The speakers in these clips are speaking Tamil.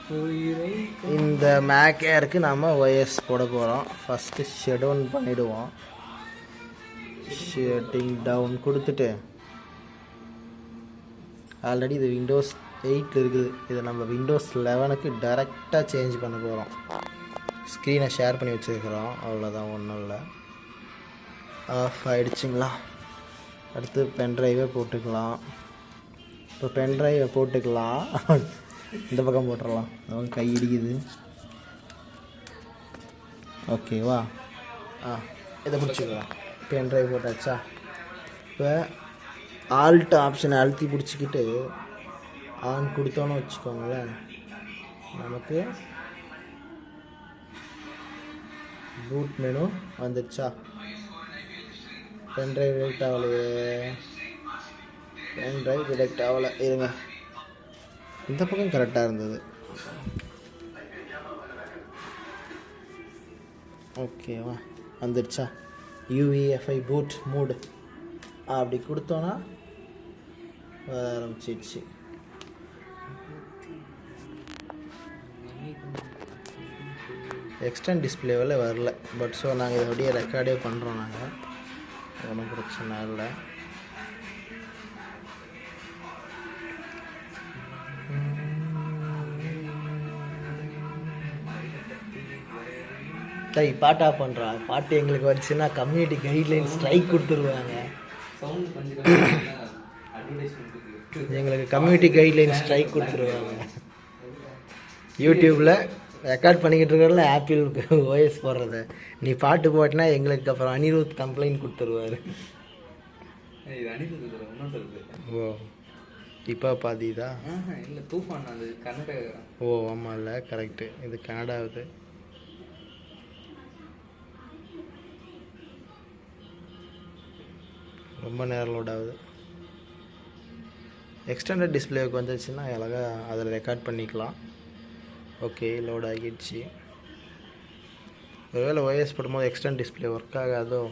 இந்த மேக் ஏருக்கு நாம் ஒய்எஸ் போட போகிறோம். ஃபஸ்ட்டு ஷட் டவுன் பண்ணிவிடுவோம். ஷட்டிங் டவுன் கொடுத்துட்டு ஆல்ரெடி இது விண்டோஸ் 8 இருக்குது. இதை நம்ம விண்டோஸ் 11க்கு டைரெக்டாக சேஞ்ச் பண்ண போகிறோம். ஸ்க்ரீனை ஷேர் பண்ணி வச்சுருக்கிறோம். அவ்வளோதான், ஒன்றும் இல்லை. ஆஃப் ஆகிடுச்சிங்களா? அடுத்து பென்ட்ரைவே போட்டுக்கலாம். இப்போ பென்ட்ரைவை போட்டுக்கலாம். இந்த பக்கம் போட்டுடலாம். அவங்க கை இடிக்குது. ஓகேவா? இதை பிடிச்சிக்கலாம். பென்ட்ரைவ் போட்டாச்சா? இப்போ ஆல்ட் ஆப்ஷனை அழுத்தி பிடிச்சிக்கிட்டு ஆன் கொடுத்தோன்னு வச்சுக்கோங்களேன், நமக்கு பூட் மெனு வந்துடுச்சா? பென்ட்ரைவ் டிடெக்ட் ஆகலையே. பென்ட்ரைவ் டிடெக்ட் ஆகலை. இருங்க, இந்த பக்கம் கரெக்டாக இருந்தது. ஓகேவா? வந்துடுச்சா? UEFI பூட் மூடு அப்படி கொடுத்தோன்னா வர ஆரம்பிச்சிடுச்சு. எக்ஸ்டர்ன் டிஸ்பிளேவில் வரல. பட் ஸோ நாங்கள் இதை அப்படியே ரெக்கார்டே பண்ணுறோம். நாங்கள் ஒன்றும் பிரச்சனை இல்லை. சரி, பாட்டாக பண்ணுறா. பாட்டு எங்களுக்கு வந்துச்சுன்னா கம்யூனிட்டி கைட்லைன் ஸ்ட்ரைக் கொடுத்துருவாங்க. எங்களுக்கு கம்யூனிட்டி கைட்லைன் ஸ்ட்ரைக் கொடுத்துருவாங்க. யூடியூப்பில் ரெக்கார்ட் பண்ணிக்கிட்டு இருக்கிறதுல ஆப்பிளுக்கு ஓஎஸ் போடுறத நீ பாட்டு போட்டினா எங்களுக்கு அப்புறம் அனிருத் கம்ப்ளைண்ட் கொடுத்துருவார். ஓ, இப்போ பாதிதா? இல்லை, தூஃபான் அது கன்னடா. ஓ ஆமாம், இல்லை கரெக்டு. இது கனடாவுது. ரொம்ப நேரம் லோட் ஆகுது. எக்ஸ்டெண்டட் டிஸ்பிளேவுக்கு வந்துச்சுன்னா அழகாக அதில் ரெக்கார்ட் பண்ணிக்கலாம். ஓகே, லோட் ஆகிடுச்சு. ஒருவேளை ஓஎஸ் போடும்போது எக்ஸ்டெண்ட் டிஸ்பிளே ஒர்க் ஆகாதோ?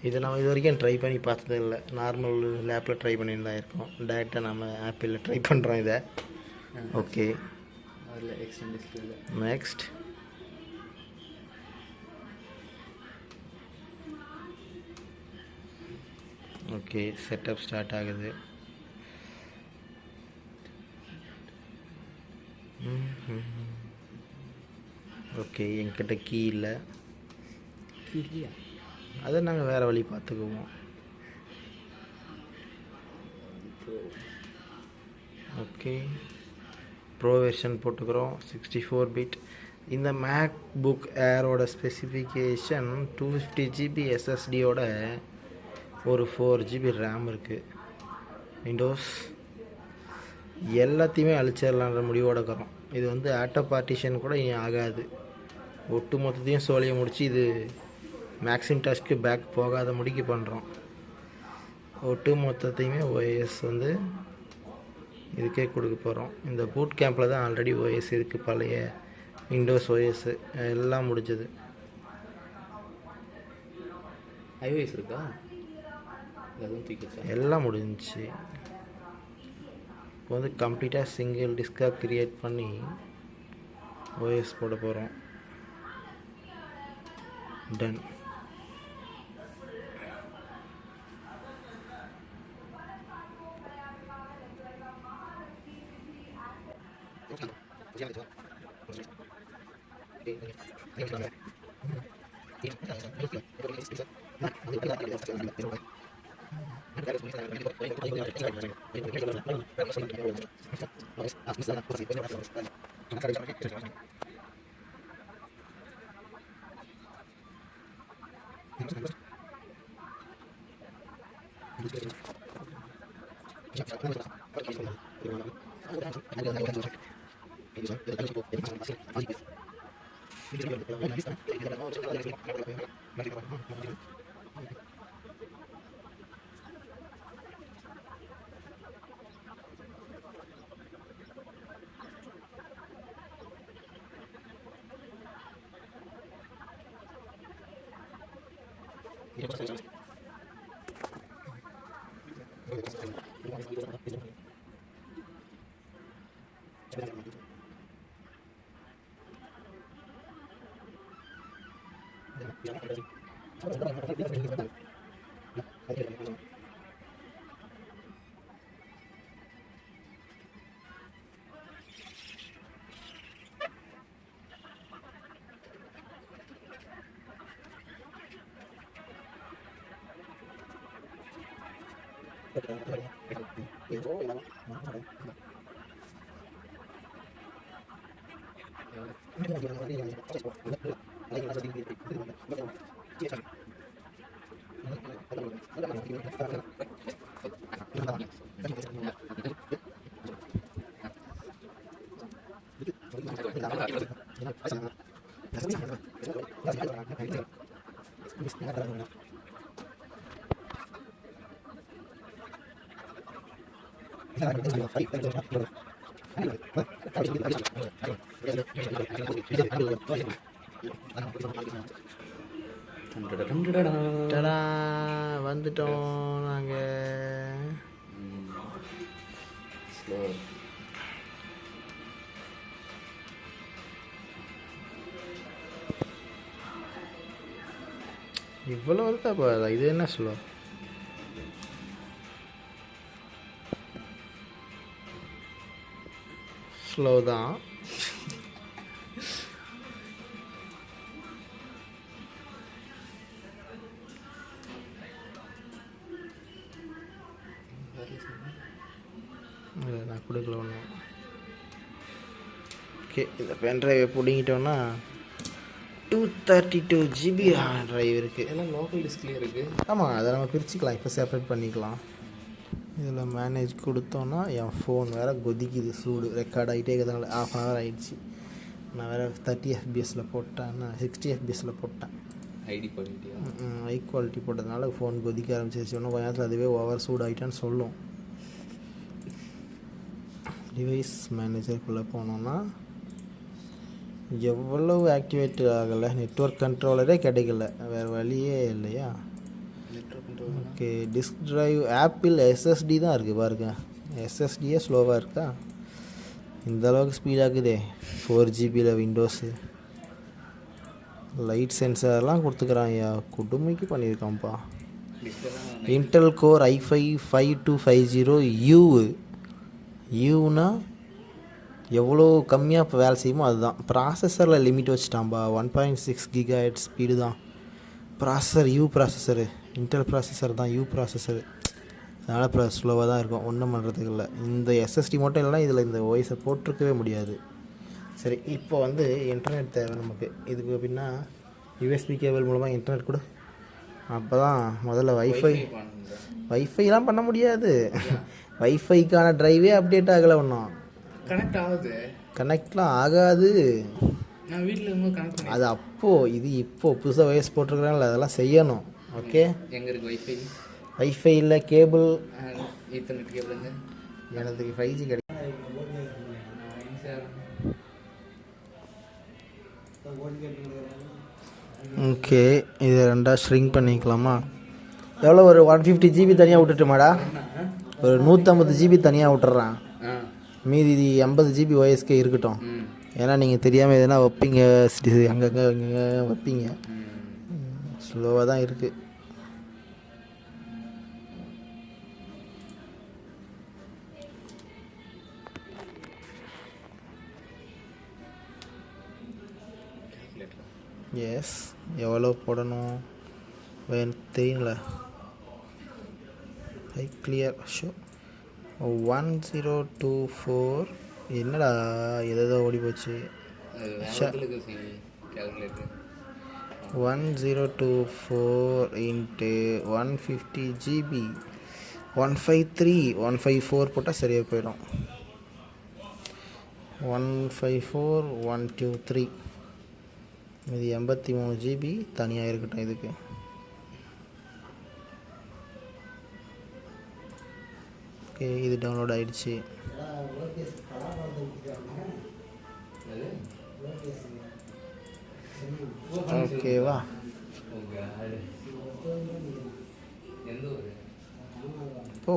இது நம்ம இது வரைக்கும் ட்ரை பண்ணி பார்த்தது இல்லை. நார்மல் லேப்பில் ட்ரை பண்ணியிருந்தா இருக்கோம். டேரெக்டாக நம்ம ஆப்பிளில் ட்ரை பண்ணுறோம் இதை. ஓகே, அதில் extend display. Next okay, setup start ஆகுது. ஓகே, என்கிட்ட கீ இல்லை. இல்லையா? அதை நாங்கள் வேறு வழி பார்த்துக்குவோம். ஓகே, ப்ரோ வெர்ஷன் போட்டுக்கிறோம். 64 பிட். இந்த மேக் புக் ஏரோட ஸ்பெசிஃபிகேஷன் 250 GB SSDயோட ஒரு 4 GB ரேம் இருக்குது. விண்டோஸ் எல்லாத்தையுமே அழிச்சிடலான்ற முடிவோட இருக்கிறோம். இது வந்து ஆட்டோ பார்ட்டிஷன் கூட இனி ஆகாது. ஒட்டு மொத்தத்தையும் சோழியை முடித்து இது மேக்ஸின்டாஸ்க்கு பேக் போகாத முடிக்க பண்ணுறோம். ஒட்டு மொத்தத்தையுமே ஓஎஸ் வந்து இதுக்கே கொடுக்க போகிறோம். இந்த பூட் கேம்பில் தான் ஆல்ரெடி ஓஎஸ் இருக்குது. பழைய விண்டோஸ் ஓஎஸ் எல்லாம் முடிஞ்சது. iOS இருக்கா? எல்லாம் முடிஞ்சிச்சு. இப்போ வந்து கம்ப்ளீட்டாக சிங்கிள் டிஸ்காக க்ரியேட் பண்ணி ஓஎஸ் போட போகிறோம். டன். டடா வந்துட்டோம் நாங்கள். ஸ்லோ. இவ்வளோ இருக்கா பாரு, இது என்ன ஸ்லோ? ஸ்லோ தான். இல்லை நான் கொடுக்கல ஒன்றும். ஓகே, இந்த பென் ட்ரைவை பிடிங்கிட்டோன்னா 232 GB ட்ரைவ் இருக்குது. எல்லாம் லோக்கல் டிஸ்க்லேயே இருக்குது. ஆமாம், அதை நம்ம பிரிச்சுக்கலாம், இப்போ செப்பரேட் பண்ணிக்கலாம். இதில் மேனேஜ் கொடுத்தோன்னா என் ஃபோன் வேறு கொதிக்குது, சூடு ரெக்கார்ட் ஆகிட்டே இருக்கிறதுனால ½ hour ஆகிடுச்சு. நான் வேறு 30 FPSல போட்டேன், நான் 60 FPSல போட்டேன். ஐடி குவாலிட்டியா? ஹை குவாலிட்டி போட்டதுனால ஃபோன் கொதிக்க ஆரம்பிச்சிருச்சு. இன்னும் கொஞ்ச நேரத்தில் அதுவே ஓவர் சூடாகிட்டான்னு சொல்லும். டிவைஸ் மேனேஜருக்குள்ளே போனோன்னா எவ்வளவு ஆக்டிவேட் ஆகலை, நெட்வொர்க் கண்ட்ரோலரே கிடைக்கல, வேறு வழியே இல்லையா? Okay, disk drive apple SSD தான் இருக்குது பாருங்க. SSDயே ஸ்லோவாக இருக்கா? இந்த அளவுக்கு ஸ்பீடாகுதே 4 GBயில் விண்டோஸு. லைட் சென்சார்லாம் கொடுத்துக்கிறான், ஐயா குடுமைக்கு பண்ணியிருக்கான்ப்பா. Intel core i5 5250U. யூனா எவ்வளோ கம்மியாக இப்போ வேலை செய்யுமோ அதுதான். ப்ராசஸரில் லிமிட் வச்சுட்டான்பா, 1.6 GHz ஸ்பீடு தான் ப்ராசஸர். ப்ராசஸரு இன்டெல் ப்ராசஸர் தான், ப்ராசஸரு. அதனால் இப்போ ஸ்லோவாக தான் இருக்கும், ஒன்றும் பண்ணுறதுக்கு இல்லை. இந்த SSD மட்டும் இல்லைனா இதில் இந்த ஓஎஸை போட்டிருக்கவே முடியாது. சரி, இப்போ வந்து இன்டர்நெட் தேவை நமக்கு. இதுக்கு பின்னா USB கேபிள் மூலமாக இன்டர்நெட் கொடு. அப்போ தான் முதல்ல வைஃபைலாம் பண்ண முடியாது. வைஃபைக்கான ட்ரைவே அப்டேட் ஆகலை ஒன்றும். கனெக்ட் ஆகுது, கனெக்ட்லாம் ஆகாது. நான் வீட்டில் இருக்கும்போது கனெக்ட் பண்ணி அது அப்போது, இது இப்போது புதுசாக வயசு போட்டிருக்கிறாங்கள, அதெல்லாம் செய்யணும். ஓகே, எங்கே இருக்குது வைஃபை? வைஃபை இல்லை, கேபிள். ஈத்தர்நெட் கேபிளுங்க. எனக்கு 5G கிடைக்கும். ஓகே, இதை ரெண்டாக ஷ்ரிங்க் பண்ணிக்கலாமா? எவ்வளோ, ஒரு 150 GB தனியாக விட்டுட்டுமாடா? ஒரு 150 GB தனியாக விட்டுறேன். மீதி 80 GB OSK இருக்கட்டும். ஏன்னா நீங்கள் தெரியாமல் எதுனா வைப்பீங்க, அங்கங்கே இங்கே வைப்பீங்க. ஸ்லோவாக தான் இருக்குது. எஸ், எவ்வளோ போடணும் தெரியல. High clear show 1024. என்னடா எதோ ஓடி போச்சு. 1024 இன்ட்டு 150 GB 154 போட்டால் சரியாக போயிடும். 154 123. இது 83 GB தனியாக இருக்கட்டும் இதுக்கு. ஓகே, இது டவுன்லோட் ஆகிடுச்சு. ஓகேவா? இப்போ